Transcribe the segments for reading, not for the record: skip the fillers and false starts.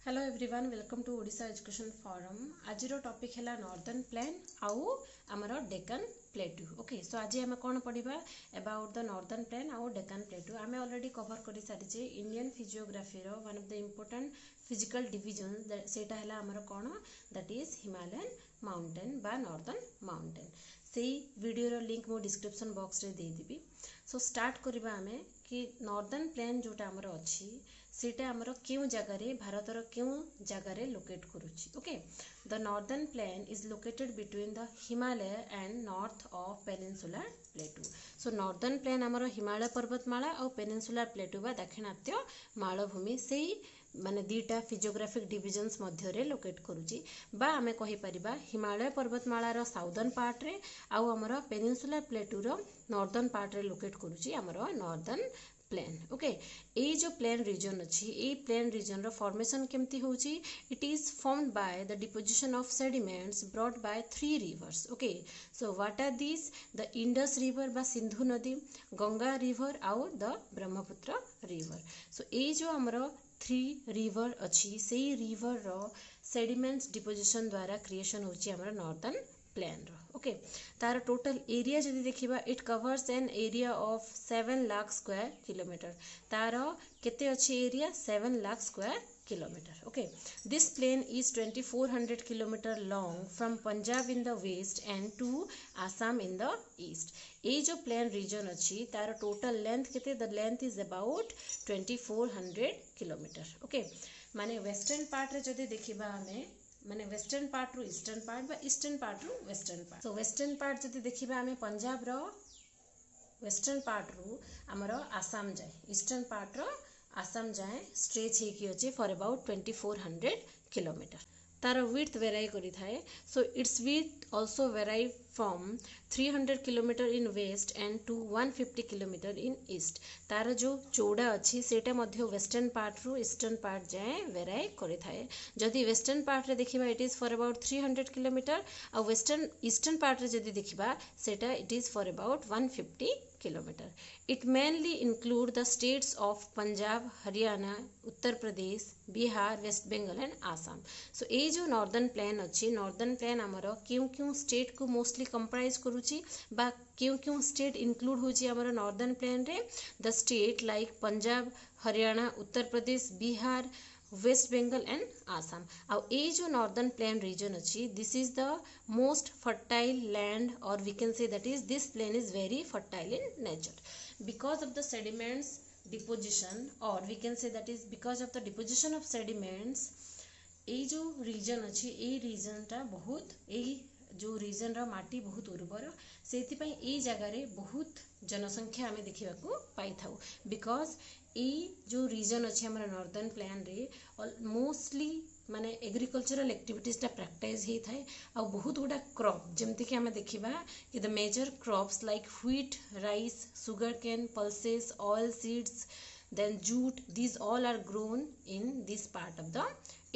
Hello everyone welcome to Odisha education forum. आज topic है northern plain आउ आमर डेक्कन प्लेटू। ओके सो आज आम कौन पढ़ा अबाउट द नॉर्दर्न प्लेन आउ डेक्कन प्लेटू। आम ऑलरेडी कवर कर सारी Indian physiography one of the important physical division सेटा है आमर कौन दैट इज हिमालयन माउंटेन बा नॉर्दर्न माउंटेन। से वीडियो लिंक मो डिस्क्रिप्शन बॉक्स रे दे देबी। सो स्टार्ट करबा आमे कि नॉर्दर्न प्लेन जोटा आमर अच्छी सेटा आमर क्यों जगार भारतर क्यों जगार लोकेट करुच्ची। Okay the northern plain is located between the Himalaya and north of peninsular plateau. So northern plain आमर हिमालय पर्वतमाला और पेनिनसुलर प्लेटू बा दाक्षिणात्य मालभूमि से माने दीटा फिजियोग्राफिक डिविजन्स मध्य रे लोकेट करुची बा आमे कहि परिबा हिमालय पर्वतमाला रो साउदर्न पार्ट रे आउ हमर पेनिनसुलर प्लेटू रो नॉर्दर्न पार्ट रे लोकेट करुची हमर नॉर्दर्न प्लेन। ओके ये जो प्लेन रीजन अच्छी ये प्लेन रीजन रो फॉर्मेशन केमती होची it is formed by the deposition of sediments brought by 3 rivers. Okay so what are this the Indus river बा सिंधु नदी, गंगा रिवर आउ द ब्रह्मपुत्र रिवर। सो ये जो हमर 3 रिवर अच्छी से रिवर रो सेडिमेंट्स डिपोजिशन द्वारा क्रिएशन होची हमर नॉर्दर्न प्लेन रो। ओके तार टोटल एरिया जदि देखिबा it covers an area of 7 lakh square kilometre. तार केते अच्छी area 7 lakh square kilometre. Okay this plain is 2400 kilometre long from Punjab in the west end to Assam in the east. ये जो प्लेन रीजन अच्छी तार टोटल लेंथ केते the length is about 2400 kilometre. Okay माने western part रे जदि देखिबा हमें माने वेस्टर्न पार्ट रु ईस्टर्न पार्ट बा ईस्टर्न पार्ट रु western part. So western part जदि देखिबा हमें पंजाब रो वेस्टर्न पार्ट रु हमर आसाम जाए, ईस्टर्न पार्ट रो आसाम जाए स्ट्रेच हेकी अछि फॉर अबाउट 2400 किलोमीटर। तार विड्थ वेराई करी थाए। So its width also vary from 300 kilometre in west end to 150 kilometre in east. तार जो चौड़ा अच्छी सेटा मध्य वेस्टर्न पार्ट रु ईस्टर्न पार्ट जाए वेराई करी थाए। जदि वेस्टर्न पार्ट रे देखिबा it is for about 300 kilometre और वेस्टर्न ईस्टर्न पार्ट रे जदि देखिबा सेटा it is for about 150 kilometre. It mainly include the states of Punjab, Haryana, Uttar Pradesh, Bihar, west Bengal and Assam. So ये जो नॉर्दर्न प्लेन अच्छी नॉर्दर्न प्लेन आमर क्यों क्यों स्टेट को मोस्टली कंप्राइज करुची बा क्यों क्यों स्टेट इंक्लूड होची आमर नॉर्दर्न प्लेन रे the state like Punjab, Haryana, Uttar Pradesh, Bihar, west Bengal and Assam. आउ ये जो नॉर्दर्न प्लेन रीजन अच्छी this is the most fertile land और we can say that is this plain is very fertile in nature because of the sediments deposition और we can say that is because of the deposition of sediments. ये जो reason अच्छी ये reason टा बहुत यही जो रीजन रा माटी बहुत उर्वर से जगार बहुत जनसंख्या आम देखा पाई था बिकॉज ये जो रीजन अच्छे हमारा नॉर्दर्न प्लेन रे मोस्टली माने एग्रीकल्चरल एक्टिविटीज टा प्रैक्टिस ही थाए आ बहुत गुडा क्रॉप जमती कि आम देखा कि the major crops like wheat, rice, sugar cane, pulses, oil seeds, then jute, these all are grown in this part of the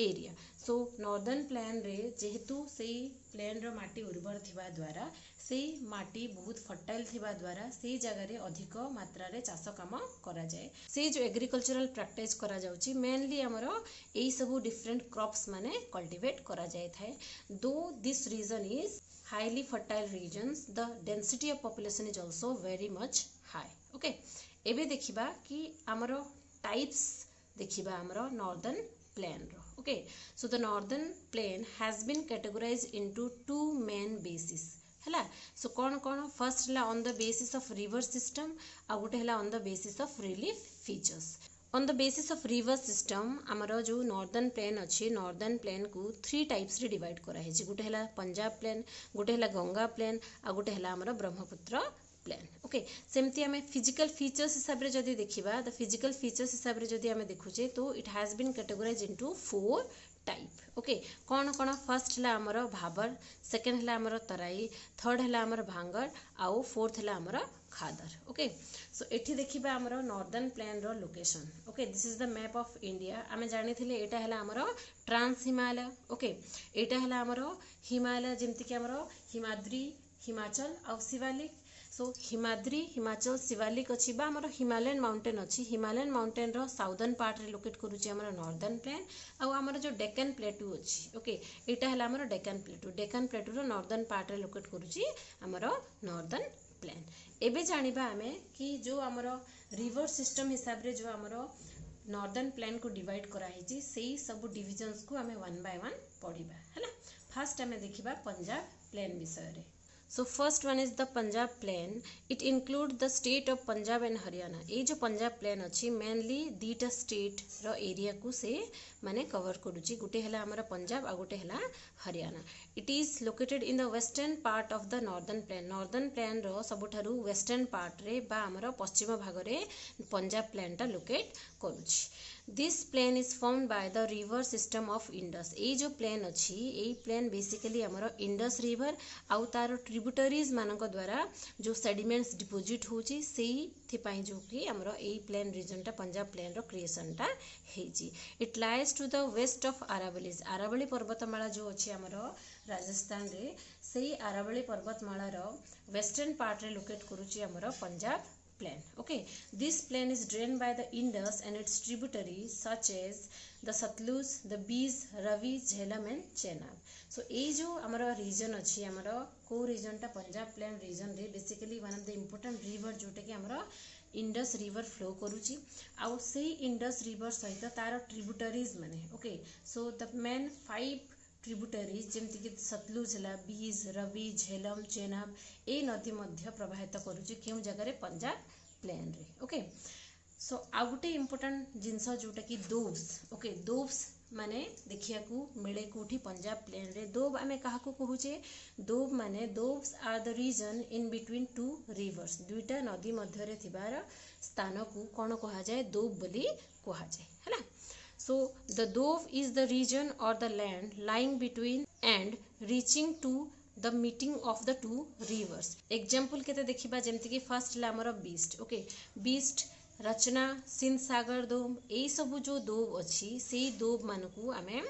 area. So northern plain रे जेहेतु से प्लेन रो माटी उर्वर थिबा द्वारा से माटी बहुत फर्टाइल थिबा द्वारा से जगह रे अधिक मात्रा रे चाष काम करा जाए। से जो एग्रीकल्चरल प्रैक्टिस करा जाउची मेनली हमर एई सब डिफरेंट क्रॉप्स माने कल्टीवेट करा जाय थाए। Though this region is highly fertile regions the density of population is also very much high. Okay एबे देखिबा कि हमर टाइप्स देखिबा हमर नॉर्दर्न प्लेन रो। Okay so the northern plain has been categorised into 2 main basis हैला। So कौन कौन फर्स्ट है on the basis of river system आ गोटे है on the basis of relief features. On the basis of river system आमर जो northern plain अच्छी नॉर्दर्न प्लेन को 3 टाइप्स रे डिवाइड कराई। गोटे है पंजाब प्लेन, गोटे है गंगा प्लेन आ गोटे है आमर ब्रह्मपुत्र प्लेन। ओके सेमती आम फिजिकल फीचर्स हिसाब रे जदि देखिबा द फिजिकल फीचर्स हिसाब रे जदि आम देखुचे तो it has been categorised into 4 type. Okay कौन कौन फर्स्ट है आमर भाबर, सेकेंड है आमर तराई, थर्ड है आमर भांगर आउ फोर्थ है आमर खादर। ओके सो एठी देखिबा आमर नॉर्दर्न प्लेन रो location. Okay this is the map of India. आम जानी थिले एटा है आमर ट्रांस हिमालय। ओके एटा है आमर हिमालय जेमती कि आमर हिमाद्री, हिमाचल आउ शिवालिक सो हिमाद्री हिमाचल शिवालिक अच्छी बा हमर हिमालयन माउंटेन अच्छी हिमालयन माउंटेन रो साउदर्न पार्ट रे लोकेट करूची हमर नॉर्दर्न प्लेन आ हमर जो डेक्कन प्लेटू अच्छी ओके एटा हला हमर डेक्कन प्लेटू रो नॉर्दर्न पार्ट रे लोकेट करूची हमर नॉर्दर्न प्लेन। एबे जानिबा हमें कि जो हमर रिवर सिस्टम हिसाब रे जो हमर नॉर्दर्न प्लेन को डिवाइड करा हिची सेही सब डिविजन्स को हमें वन बाय वन पढ़िबा हला। फर्स्ट हमें देखिबा पंजाब प्लेन विषय रे। So first one is the Punjab plain. It includes the state of Punjab and Haryana. ये जो पंजाब प्लेन अच्छी मेनली दीटा स्टेट रो एरिया को से माने कवर करूची गुटे हला हमारा पंजाब आ गुटे हला Haryana. It is located in the western part of the northern plain रो सबुठारु वेस्टर्न पार्ट रे बा हमारा पश्चिम भाग रे पंजाब प्लेन टा लोकेट करूची। This plain is formed by the river system of Indus. ये जो प्लेन अच्छी ये प्लेन बेसिकली हमारा इंडस रिवर आउ तार ट्रिब्यूटरीज मानक द्वारा जो सेडिमेंट्स डिपोजिट होची सेही थिपाई जो कि हमारा ए प्लेन रीजन टा पंजाब प्लेन रो क्रिएशन टा हेजी। It lies to the west of Aravallis. Aravalli पर्वतमाला जो अच्छी हमारा राजस्थान रे सेही अरावली पर्वतमाला रो वेस्टर्न पार्ट रे लोकेट करूची हमारा Punjab plain. Okay, this plain is drained by the Indus and its tributaries such as the Satluj, the Beas, Ravi, Jhelum and Chenab. So ये जो हमारा region अच्छी हमारा को region टा पंजाब plain region रे basically one of the important river Jote कि हमारा इंडस रिवर फ्लो करूची आउ से इंडस रिवर सहित तार ट्रिब्यूटरीज माने okay so the main 5 tributaries जेमती कि सतलुज हला बीज रवि झेलम चेनाब ए नदी मध्य प्रवाहित करूची केउ जगह रे पंजाब प्लेन रे ओके सो आ गुटे इंपोर्टेंट जिंस जोटा कि दोब्स ओके दोब्स माने देखिया को मिले कोठी पंजाब प्लेन रे दोब आमे काहा को कहूचे दोब माने doabs are the region in between two rivers दुईटा नदी मध्य रे थिबार स्थान को कोन कहा जाय दोब बोली कहा जाय हला। So the Dove is the region or the land lying between and reaching to the meeting of the two rivers. Example केते देखिबा जेमति कि फर्स्ट ला हमर बीस्ट ओके बीस्ट रचना सिंध सागर दोब ए सब जो दोब अछि से दोब मानकू आमे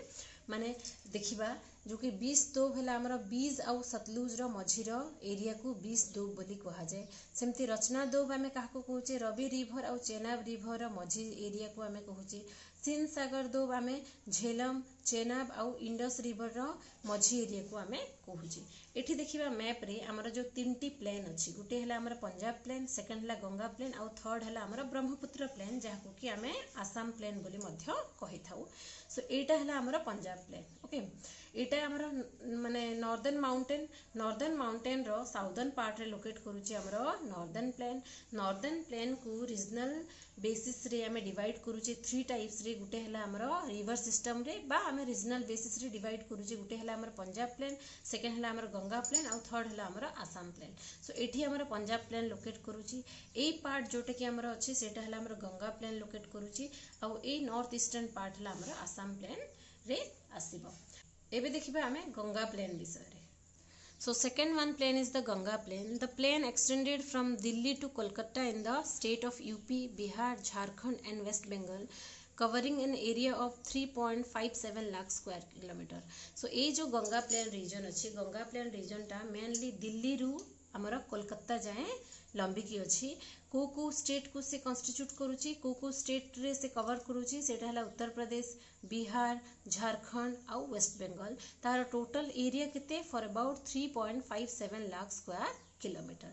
माने देखिबा जो कि 20 दोब हला हमर बीज आउ सतलुज रो मझी रो एरिया को 20 दोब बोली कहा जाय। सेमति रचना दोब आमे काहा को कहूचे रवि रिवर आउ चेनाब रिवर रो मझी एरिया को आमे कहूचे। सिंध सागर दोब आमे झेलम चेनाब आउ इंडस रिवर रो मझी एरिया को आमे कहूचे। एठी देखिबा मैप रे हमर जो तीनटी प्लेन अछि गुटे हला हमर पंजाब प्लेन सेकंड हला गंगा प्लेन आउ थर्ड हला हमर ब्रह्मपुत्र प्लेन जाहाको कि आमे आसाम प्लेन बोली मध्य कहि थाउ। सो एटा हला हमर पंजाब प्लेन ओके एटा हमर माने नॉर्दर्न माउंटेन रो साउदर्न पार्ट रे लोकेट करूची हमर नॉर्दर्न प्लेन को रीजनल बेसिस रे हमें डिवाइड करूची 3 टाइप्स रे गुटे हला हमर रिवर सिस्टम रे बा हमें रीजनल बेसिस रे डिवाइड करूची गुटे हला हमर पंजाब प्लेन सेकंड हला हमर गंगा प्लेन आउ थर्ड हला हमर आसाम प्लेन। सो एठी हमर पंजाब प्लेन लोकेट करूची ए पार्ट जोटे कि हमर अछि सेटा हला हमर गंगा प्लेन लोकेट करूची आउ ए नॉर्थ ईस्टर्न पार्ट हला हमर आसाम प्लेन रे आसीबो। एबे देखिबा हमें गंगा प्लेन विषय रे। So second one plain is the Ganga plain. The plain extended from Delhi to Kolkata in the state of UP, Bihar, Jharkhand and West Bengal, covering an area of 3.57 lakh square kilometer. So ये जो Ganga plane region अच्छी Ganga plane region टा mainly Delhi रु हमारा कोलकाता जाए लंबिकी अच्छी को state को से कॉन्स्टिट्यूट करूची को स्टेट रे से कवर करूची सेटा हला उत्तर प्रदेश बिहार झारखंड आउ वेस्ट बंगाल तार टोटल एरिया केते for about 3.57 lakh square kilometer.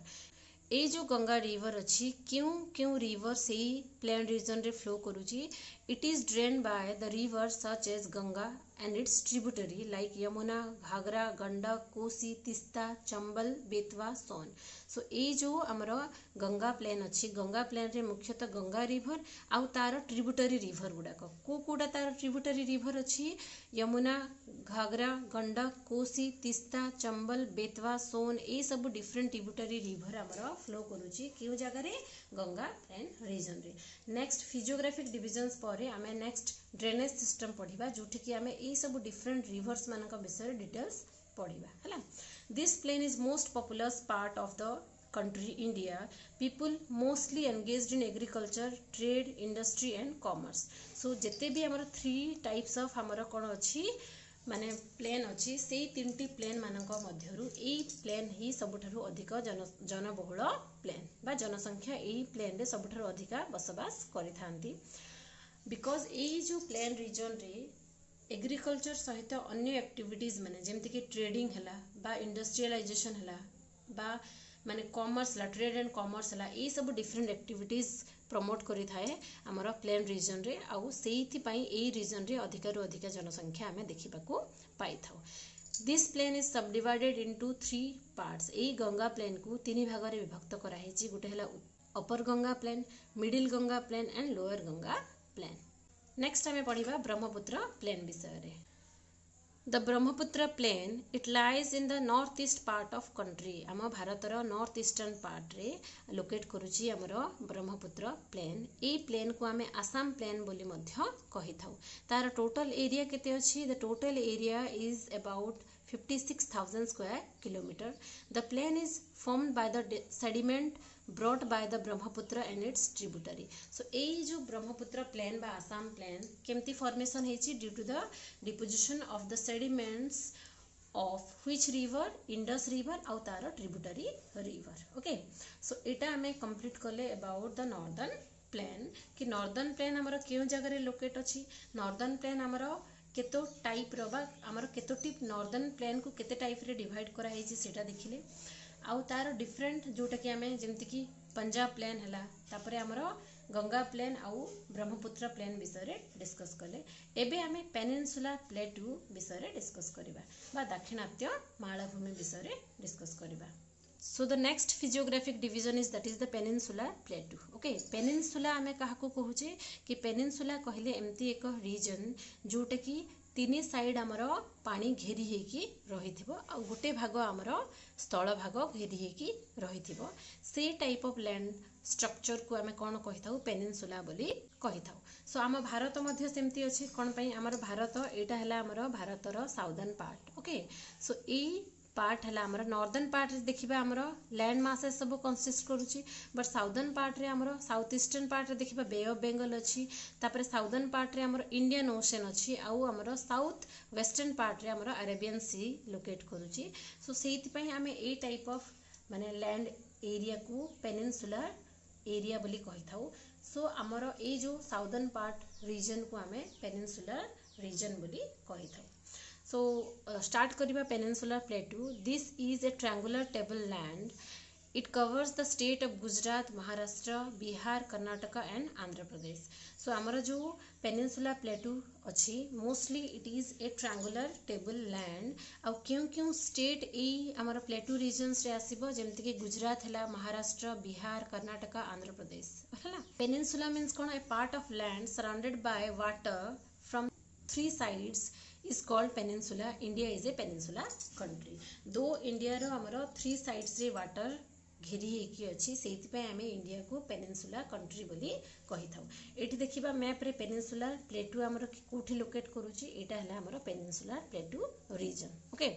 ए जो गंगा रिवर अच्छी क्यों रिवर से प्लेन रीजन रे फ्लो करूची it is drain by the river such as Ganga and its tributary like Yamuna Ghaghara Gandak Kosi Teesta Chambal Betwa Son. So ए जो हमर गंगा प्लेन अच्छी गंगा प्लेन रे मुख्यतः गंगा रिवर आउ तार ट्रिब्यूटरी रिवर गुडाक कोडा तार ट्रिब्यूटरी रिवर अच्छी यमुना घाघरा गंडक कोसी तिस्ता चंबल बेतवा सोन ए सब डिफरेंट ट्रिब्यूटरी रिवर हमर फ्लो करूची केउ जगह रे गंगा प्लेन रीजन रे। नेक्स्ट फिजियोग्राफिक डिविजन्स पर आमे नेक्स्ट ड्रेनेज सिस्टम पढ़िबा जोठी कि आमे ए सब डिफरेंट रिवर्स मानक विषय डिटेल्स पढ़िबा हला। This plain is most popular part of the country India. People mostly engaged in agriculture, trade, industry and commerce. So जेते भी हमर 3 टाइप्स ऑफ हमर कोन अछि माने प्लेन अच्छी से 3टी प्लेन मानक मध्यरु ए प्लेन ही सबुठारु अधिक जनबहुल प्लेन बा जनसंख्या ए प्लेन रे सबुठारु अधिक बसवास करिथांती बिकॉज ए जो प्लेन रीजन रे एग्रीकल्चर सहित अन्य एक्टिविटीज माने जेमति कि ट्रेडिंग हला बा इंडस्ट्रियलाइजेशन हला बा माने कॉमर्स ला ट्रेड एंड कॉमर्स हला ए सब डिफरेंट एक्टिविटीज प्रमोट करि थाए हमर प्लेन रीजन रे आउ सेहिथि पई ए रीजन रे अधिकरु अधिक जनसंख्या हमें देखिबाकू पाई थाउ। This plain is subdivided into 3 parts. ए गंगा प्लेन को 3 भाग रे विभक्त करा हेची। गुटे हला upper Ganga plain, middle Ganga plain and lower Ganga plain. Next हमें पढ़िबा ब्रह्मपुत्र प्लेन विषय रे। The Brahmaputra plain it lies in the north east part of country. आम भारतर नॉर्थ ईस्टर्न पार्ट रे लोकेट करुची हमर ब्रह्मपुत्र प्लेन। ए प्लेन को आमे आसाम प्लेन बोली मध्य कहि थाउ। तार टोटल एरिया केते अछि? The total area is about 56,000 square kilometer. The plain is formed by the sediment brought by the Brahmaputra and its tributary. So ए जो ब्रह्मपुत्र प्लेन बा आसाम प्लेन केमती फॉर्मेशन हेची? Due to the deposition of the sediments of which river? Indus river आउ तार tributary river. Okay, सो एटा हमें complete करले about the northern plane कि नॉर्दर्न प्लेन हमर केउ जगह रे लोकेट अछि। नॉर्दर्न प्लेन हमर केतो टाइप रो बा हमर केतोटी नॉर्दर्न प्लेन को केते टाइप रे डिवाइड करा हेची सेटा देखिले। आउ तार डिफरेंट जोटा कि हमें जेमति कि पंजाब प्लेन हला, तापरे हमर गंगा प्लेन आउ ब्रह्मपुत्र प्लेन विषय रे डिस्कस कले। एबे हमें पेनिनसुला प्लेटू विषय रे डिस्कस करिबा बा दाक्षिणात्य मालभूमि विषय रे डिस्कस करिबा। So the next physiographic division is that is the peninsula plateau. Okay, peninsula हमें काहाको कहूचे कि peninsula कहले एमती एक रीजन जोटा कि 3 साइड हमर पानी घेरी हेकी रहिथिबो आ गोटे भाग हमर स्थल भाग घेरी हेकी रहिथिबो। से टाइप ऑफ लैंड स्ट्रक्चर को हमें कौन कहि थाउ? पेनिनसुला बोली कहि थाउ। सो आम भारत मध्य सेमती अछि। कोन पई? हमर भारत एटा हला हमर भारतर साउदर्न पार्ट। ओके, सो ए पार्ट है आमर नॉर्दर्न पार्ट रे देखिबा हमर लैंड मासेस सब कंसिस्ट करूची। बट साउदर्न पार्ट रे हमर साउथ ईस्टर्न पार्ट रे देखिबा बे ऑफ बेंगल अछि। तापर साउदर्न पार्ट रे हमर इंडियन ओशन अछि आउ हमर साउथ वेस्टर्न पार्ट रे हमर अरेबियन सी लोकेट करूची। सो सेति पई हमें ए टाइप ऑफ माने लैंड एरिया को पेनिनसुलर एरिया बोली कहि थाउ। सो हमर ए जो साउदर्न पार्ट रीजन को हमें पेनिनसुलर रीजन बोली कहि थाउ। So start करिबा peninsular plateau. This is a triangular table land. It covers the state of Gujarat, Maharashtra, Bihar, Karnataka and Andhra Pradesh. So हमारा जो peninsular plateau अच्छी mostly it is a triangular table land. अब क्यों state ए हमारा plateau regions रे आसीबो जेमति कि गुजरात हला, महाराष्ट्र, बिहार, कर्नाटका, आंध्र प्रदेश हला। Peninsula means cone? A part of land surrounded by water from 3 sides is called peninsula. India is a peninsula country. दो India रो हमरो 3 sides रे वाटर घेरी हेकी अछि, सेति पे हमें इंडिया को पेनिनसुला कंट्री बोली कहि थाउ। एठी देखिबा मैप रे पेनिनसुला प्लेटू हमरो कोठी लोकेट करूची। एटा हला हमरो peninsula plateau region. Okay,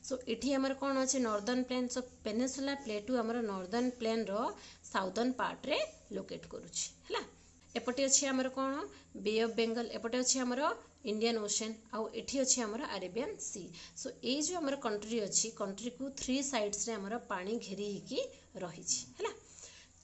so एठी हमर कोन अछि? Northern plain. So peninsula plateau हमरो नॉर्दर्न प्लेन रो साउदर्न पार्ट रे लोकेट करूची हला। एपटे अछि हमर कोन? बे ऑफ बेंगल। एपटे अछि हमर इंडियन ओशन आउ एठी अछि हमर अरेबियन सी। सो ए जो हमर कंट्री अछि, कंट्री को 3 साइड्स रे हमर पानी घेरी हेकी रहिछि हला।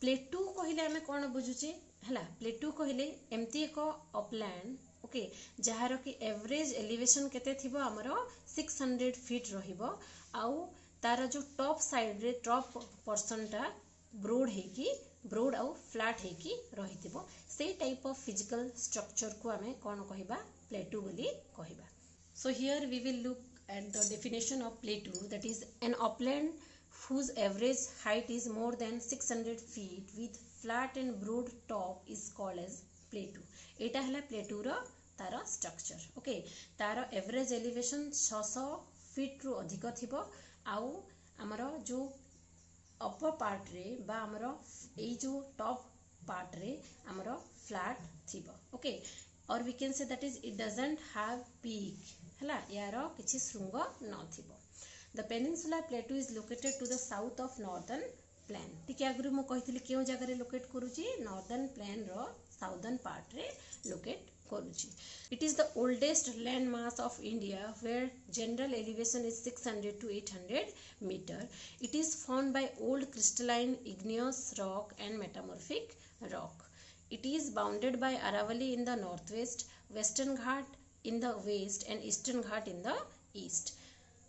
प्लेटू कहिले हमें कोन बुझुछि हला? प्लेटू कहिले एमती एक अपलैंड, ओके, जहार कि एवरेज एलिवेशन केते थिबो हमर 600 फीट रहिबो आउ तार जो टॉप साइड रे टॉप पोर्शन टा ब्रोड आउ फ्लैट हेकी रहिथिबो। से टाइप ऑफ फिजिकल स्ट्रक्चर को हमें कोन कहिबा? प्लेटू बोली कहिबा। So here we will look at the definition of plateau, that is an upland whose average height is more than 600 feet with flat and broad top is called as plateau. एटा हला प्लेटू रो तार structure. Okay, तार average elevation 600 feet रु अधिक थिबो आउ हमरो जो upper part रे बा हमरो ए जो टॉप पार्ट रे हमरो फ्लैट थिबो। ओके, और we can say that is it doesn't have peak हला, यारो किछि श्रृंग न थिबो। The peninsular plateau is located to the south of northern plain. ठीक है, आगुरु मो कहितली केउ जगह रे लोकेट करूची? नॉर्दर्न प्लेन रो साउदर्न पार्ट रे लोकेट करुची। It is the oldest land mass of India where general elevation is 600 to 800 meter. It is formed by old crystalline igneous rock and metamorphic rock. It is bounded by Aravalli in the northwest, Western Ghat in the west and Eastern Ghat in the east.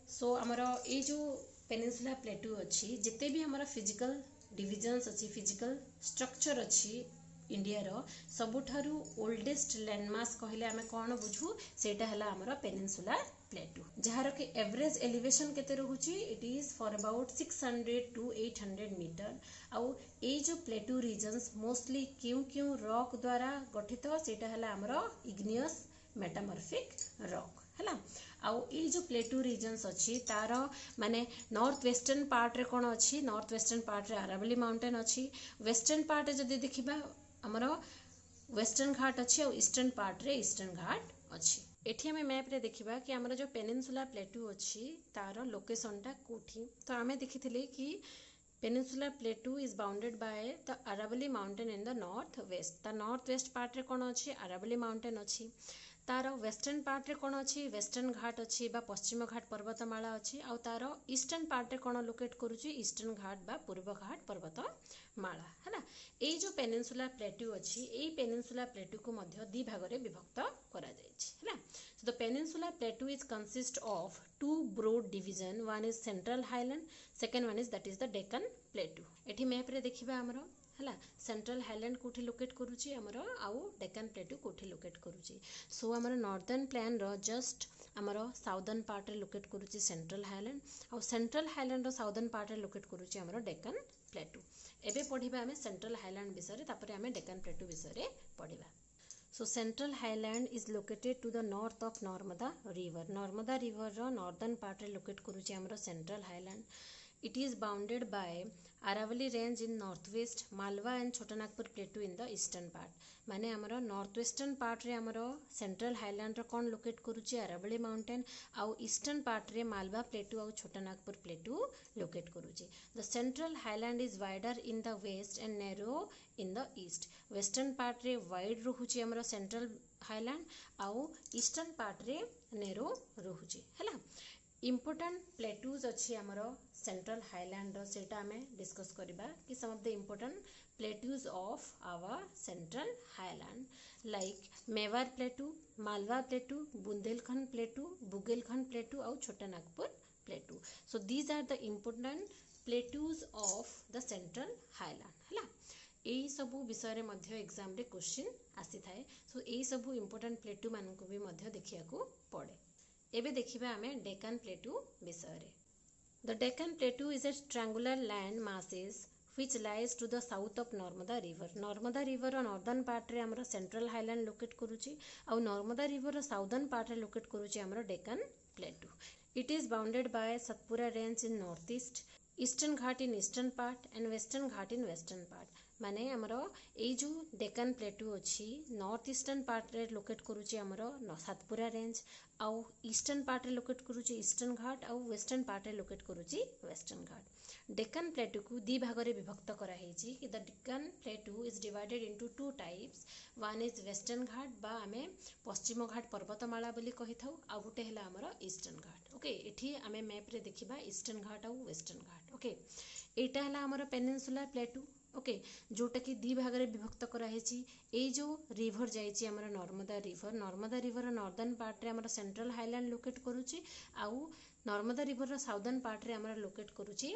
So आमर ये जो peninsula प्लेटू अच्छी जिते भी हमारा physical divisions अच्छी physical structure अच्छी India रो सबुठारु oldest landmark कहले आमे कोन बुझू सेटा हला हमर पेनिनसुला प्लेटू जहार के एवरेज एलिवेशन केते रहूची it is for about 600 to 800 meter आउ ए जो प्लेटू रीजन्स मोस्टली क्यों रॉक द्वारा गठित सेटा हला हमर इग्नियस मेटामॉर्फिक रॉक हला आउ ए जो प्लेटू रीजन्स अच्छी तार माने नॉर्थ वेस्टर्न पार्ट रे कोन अच्छी नॉर्थ वेस्टर्न पार्ट रे अरावली माउंटेन अच्छी वेस्टर्न पार्ट रे जदी देखिबा हमर वेस्टर्न घाट अच्छी और ईस्टर्न पार्ट रे ईस्टर्न घाट अच्छी एठी हमें मैप रे देखिबा कि हमर जो पेनिनसुला प्लेटू अच्छी तार लोकेशन टा कोठी तो हमें देखिथिले कि peninsula plateau is bounded by the Aravalli mountain in the north west the north west part रे कोन अच्छी अरावली माउंटेन अच्छी तार वेस्टर्न पार्ट रे कोन अच्छी वेस्टर्न घाट अच्छी बा पश्चिम घाट पर्वतमाला अच्छी आ तार ईस्टर्न पार्ट रे कोन लोकेट करूची ईस्टर्न घाट बा पूर्व घाट पर्वतमाला हैना ए जो पेनिनसुला प्लेटू अच्छी ए पेनिनसुला प्लेटू को मध्य दि भाग रे विभक्त करा जायछि हैना so the peninsula plateau is consist of two broad division one is central highland second one is that is the Deccan plateau एठी मैप रे देखिबा हमरो हला सेंट्रल हाईलैंड कोठी लोकेट करूची हमरो आउ डेक्कन प्लेटू कोठी लोकेट करूची सो हमरो नॉर्दर्न प्लेन रो जस्ट हमरो साउदर्न पार्ट रे लोकेट करूची सेंट्रल हाईलैंड आउ सेंट्रल हाईलैंड रो साउदर्न पार्ट रे लोकेट करूची हमरो डेक्कन प्लेटू एबे पढिबा हमें सेंट्रल हाईलैंड विषय रे तापर हमें डेक्कन प्लेटू विषय रे पढिबा so central highland is located to the north of Narmada river रो नॉर्दर्न पार्ट रे लोकेट करूची हमरो central highland It is bounded by Aravalli range in northwest, Malwa and Chotanagpur plateau in the eastern part. माने हमरो north western part रे हमरो central highland रो कोन लोकेट करूची अरावली माउंटेन आउ ईस्टर्न पार्ट रे मालवा प्लेटू आउ छोटानागपुर प्लेटू लोकेट करूची the central highland is wider in the west and narrow in the east western part रे वाइड रहूची हमरो सेंट्रल हाईलैंड आउ ईस्टर्न पार्ट रे नैरो रहूची हैला इम्पोर्टेंट प्लेटूज अच्छी हमरो सेंट्रल हाईलैंड रो सेटा हमें डिस्कस करबा कि some of the important plateaus of our central highland like Mewar plateau Malwa plateau Bundelkhand plateau Bugelkhand plateau और Chhotanagpur plateau so these are the important plateaus of the central highland हला एई सबु विषय रे मध्य एग्जाम रे क्वेश्चन आसी थाए सो एई सबु इम्पोर्टेंट प्लेटू मान को भी मध्य देखिया को पड़े एबे देखिबा हमें डेक्कन प्लेटू विषय रे The Deccan Plateau is a triangular land masses which lies to the south of Narmada River. Narmada River row northern part रे हमरो central highland locate करूची और Narmada River रो southern part रे locate करूची हमरो Deccan Plateau. It is bounded by Satpura range in northeast, Eastern Ghat in eastern part and Western Ghat in western part. माने हमरो ए जो डेक्कन प्लेटू अच्छी नॉर्थ ईस्टर्न पार्ट रे लोकेट करूची हमरो सातपुरा रेंज आउ ईस्टर्न पार्ट रे लोकेट करूची ईस्टर्न घाट आउ वेस्टर्न पार्ट रे लोकेट करूची वेस्टर्न घाट डेक्कन प्लेटू को दि भाग रे विभक्त करा हेची कि the Deccan plateau is divided into two types one is western Ghat बा हमें पश्चिम घाट पर्वतमाला बोली कहि थाउ आ गुटे हला हमरो ईस्टर्न घाट ओके एठी हमें मैप रे देखिबा ईस्टर्न घाट आउ वेस्टर्न घाट ओके एटा हला हमरो पेनिनसुला प्लेटू ओके जोटा कि दि भाग रे विभक्त करा हेची ए जो रिवर जाईची हमर नर्मदा रिवर नॉर्दर्न पार्ट रे हमर सेंट्रल हाईलैंड लोकेट करूची आउ नर्मदा रिवर साउदर्न पार्ट रे हमर लोकेट करूची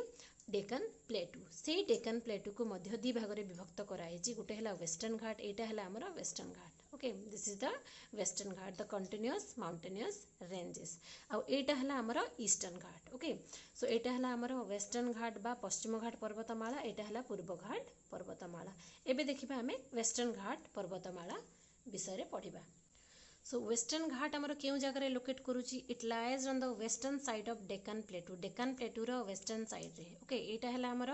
डेक्कन प्लेटू से डेक्कन प्लेटू को मध्य दि भाग रे विभक्त करा हेची गुटे हला वेस्टर्न घाट एटा हला हमर western Ghat okay this is the western Ghat the continuous mountainous ranges आउ एटा हला हमर ईस्टर्न घाट ओके सो एटा हला हमर वेस्टर्न घाट बा पश्चिम घाट पर्वतमाला एटा हला पूर्व घाट पर्वतमाला एबे देखिबा हमें वेस्टर्न घाट पर्वतमाला विषय रे पढिबा सो वेस्टर्न घाट हमर केउ जगह रे लोकेट करूची it lies on the western side of Deccan plateau रो वेस्टर्न साइड रे ओके एटा हला हमर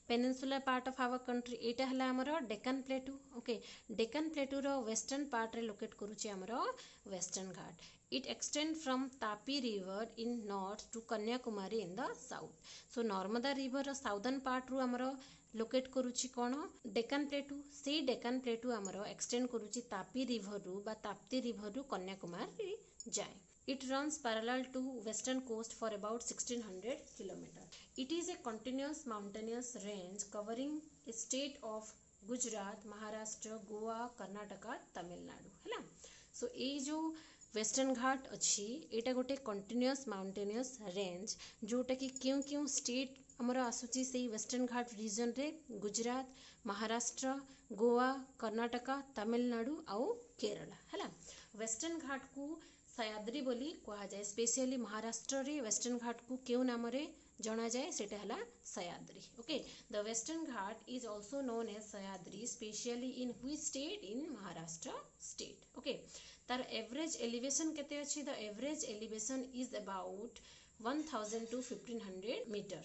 peninsula part of our country एटा हला हमर Deccan plateau okay Deccan plateau रो वेस्टर्न पार्ट रे लोकेट करूची हमर western Ghat it extend from Tapi river in north to Kanyakumari in the south so Narmada river रो साउदर्न पार्ट रु हमर लोकेट करूची कौन डेक्कन प्लेटू से डेक्कन प्लेटू आमर एक्सटेंड करूची तापी रिवर रु बा ताप्ती रिवर रु कन्याकुमारी जाए. It runs parallel to western coast for about 1600 km. It is a continuous mountainous range covering a state of Gujarat, Maharashtra, Goa, Karnataka, Tamil Nadu. है ना. So ये जो वेस्टर्न घाट अच्छी एटा गोटे कंटिन्यूअस माउंटेनियस रेंज जोटा कि क्यों क्यों स्टेट आमर आसूची से वेस्टर्न घाट रीजन रे गुजरात, महाराष्ट्र, गोवा, कर्नाटका, तमिलनाडु आउ केरला है. वेस्टर्न घाट को सह्याद्री बोली कहा जाए. स्पेशली महाराष्ट्र रे वेस्टर्न घाट को क्यों नाम रे जना जाए सेटा हला Sahyadri. Okay, the western Ghat is also known as Sahyadri especially in which state in Maharashtra state. Okay, तार एवरेज एलिवेशन केते अछि. The average elevation is about 1000 to 1500 metre.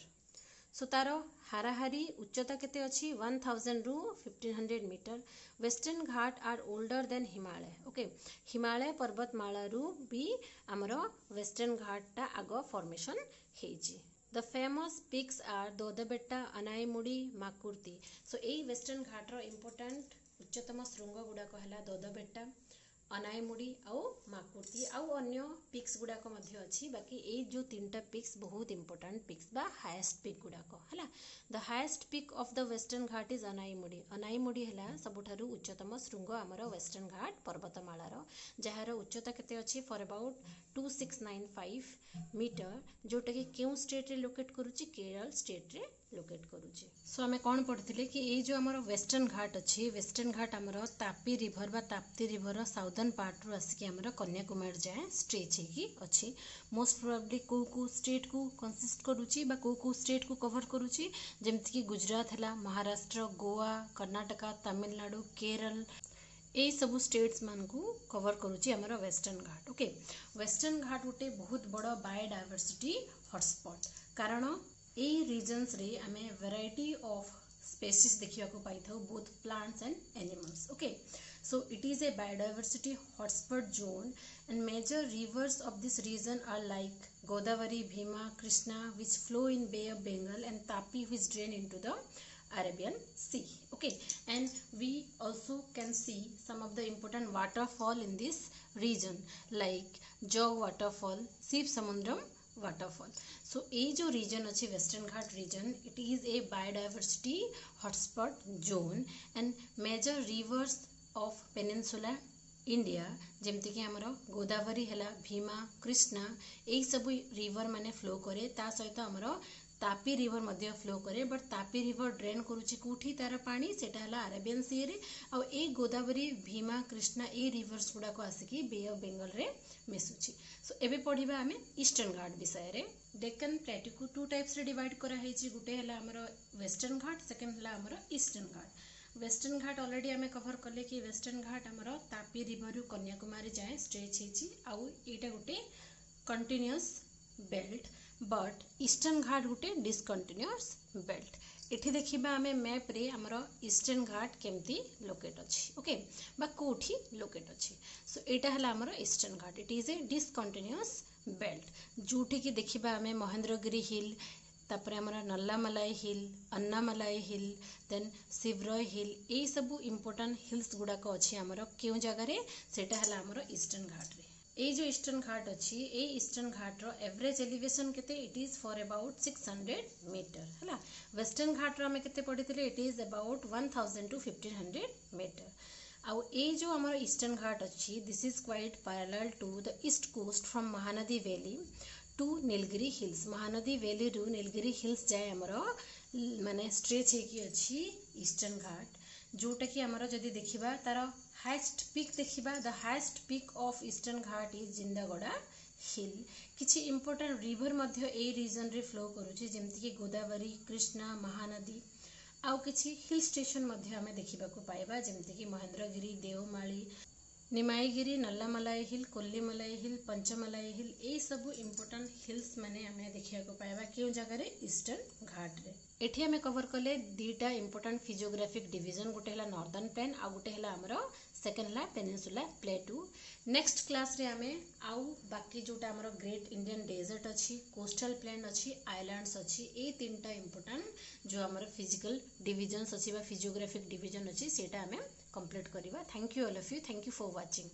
So तार हाराहारी उच्चता केते अछि 1000 रु 1500 metre. Western Ghat are older than Himalaya. Okay, Himalaya पर्वतमाला रु भी आमर वेस्टर्न घाट टा आग फॉर्मेशन हेजी. The famous peaks are Doddabetta, Anamudi, माकुर्ती. So AE western Ghat row important उच्चतम शृंग गुड़ाक है दोदबेट्टा, अनाईमुड़ी आउ माकुर्ती आउ अन्य पिक्स गुड़ाक मध्य अच्छी. बाकी ये जो तीनटा पिक्स बहुत इंपोर्टेंट पिक्स बा हाएस्ट पिक गुड़ाक है. The highest peak of the western Ghat is Anamudi. Anamudi है सबुठारु उच्चतम शृंग आमर वेस्टर्न घाट पर्वतमालार जार उच्चता केते अच्छी फॉर अबाउट 2695 मीटर जोटा कि क्यों स्टेट रे लोकेट करूची केरल स्टेट रे लोकेट करूची. सो आमे कौन पढ़ते कि ये जो आमर वेस्टर्न घाट अच्छी वेस्टर्न घाट आमर तापी रिवर बा ताप्ती रिवर साउदर्न पार्ट रु आसिक आमर कन्याकुमारी जाए स्ट्रेच होगी अच्छी. मोस्ट प्रोबेबली को स्टेट को कंसिस्ट करूची बा को स्टेट को कवर करूची जेमती कि गुजरात है, महाराष्ट्र, गोवा, कर्नाटका, तमिलनाडु, केरल यही सबू स्टेट्स मान को कवर करूची आमर वेस्टर्न घाट. ओके, वेस्टर्न घाट गोटे बहुत बड़ बायोडायवर्सिटी हॉटस्पॉट कारण यही रीजन्स रे आमे वेराइटी ऑफ स्पेसीज देखा पाई था both plants and animals. Okay, so it is a biodiversity hotspot zone and major rivers of this region are like Godavari, Bhima, Krishna which flow in Bay of Bengal and Tapi which drain into the Arabian Sea. Okay, and we also can see some of the important waterfall in this region like Jog waterfall, Shiv Samundram waterfall. So ये जो region अच्छी western Ghat region it is a biodiversity hotspot zone and major rivers of peninsula India जमती कि आमर गोदावरी है, भीमा, कृष्णा यही सब river माने फ्लो करे. ता सहित आमर तापी रिवर मध्य फ्लो करे. बट तापी रिवर ड्रेन करूची कोठी तार पानी सेटा है अरेबियन सी रे आ ए गोदावरी, भीमा, कृष्णा ए रिवर्स गुड़ाक आसिकी बे ऑफ बेंगल रे मिसुची. सो एबे पढ़िबा आमे ईस्टर्न घाट विषय रे. डेक्कन प्लेटू को टू टाइप्स रे डिवाइड करा हेची. गुटे है आमर वेस्टर्न घाट, सेकंड है आमर ईस्टर्न घाट. वेस्टर्न घाट ऑलरेडी आमे कवर कले कि वेस्टर्न घाट आमर तापी रिवर रु कन्याकुमारी जाए स्ट्रेच हेची आउ एटा गोटे कंटिन्यूअस बेल्ट. बट ईस्टर्न घाट गोटे डिसकंटिन्यूअस बेल्ट. एठी देखिबा आमे मैप रे आमर ईस्टर्न घाट केमती लोकेट अछि. ओके, बा कोठी लोकेट अछि. सो एटा हला आमर eastern Ghat. It is a discontinuous belt जोठी कि देखिबा आमे महेंद्रगिरी हिल, तापर आमर नल्लामलाई हिल, अन्नामलाई हिल, देन शिवरय हिल यही सबू इंपोर्टेंट हिल्स गुड़ाक अच्छी आमर क्यों जगार सेटा है आमर ईस्टर्न घाट रे. ये जो ईस्टर्न घाट अच्छी ये ईस्टर्न घाट रो एवरेज एलिवेशन केते it is for about 600 metre है. वेस्टर्न घाट रो आमे केते पढ़िथिले it is about 1000 to 1500 metre. आउ ये जो आमर ईस्टर्न घाट अच्छी this is quite parallel to the east coast from Mahanadi valley to Nilgiri hills. Mahanadi valley रु नीलगिरी हिल्स जाए आमर माने स्ट्रेच होगी अच्छी ईस्टर्न घाट जोटा कि आमर जदि देखिबा तार हाइस्ट पिक देखिबा the highest peak of eastern Ghat is Jindhagada hill. किछि इंपोर्टेंट रिवर मध्य ए रीजन रे फ्लो करूची जेमति कि गोदावरी, कृष्णा, महानदी आउ किछि हिल स्टेशन मध्य आमे देखिबा को पाइबा जेमति कि महेंद्रगिरी, देवमाली निमाईगिरी, नल्लामलाई हिल, कोल्लीमलाई हिल, पंचमलाई हिल यही सब इम्पोर्टाट हिल्स माने आमे देखिया को पाइबा केउ जगह रे ईस्टर्न घाट रे। एठी आमे कवर कले दीटा इम्पोर्टाट फिजियोग्राफिक डिवीजन, गोटे हला नॉर्दर्न प्लेन आ गोटे हला हमरो सेकंड हला पेनिनसुला प्लेटू। नेक्स्ट क्लास रे आमे आउ बाकी जोटा हमरो ग्रेट इंडियन डेजर्ट अछि, कोस्टल प्लेन अछि, आइलैंड्स अछि, ए तीनटा इम्पोर्टाट जो हमरो फिजिकल डिवीजन्स अछि बा फिजियोग्राफिक डिवीजन अछि सेटा आमे कंप्लीट करिबा। Thank you all of you, thank you for watching.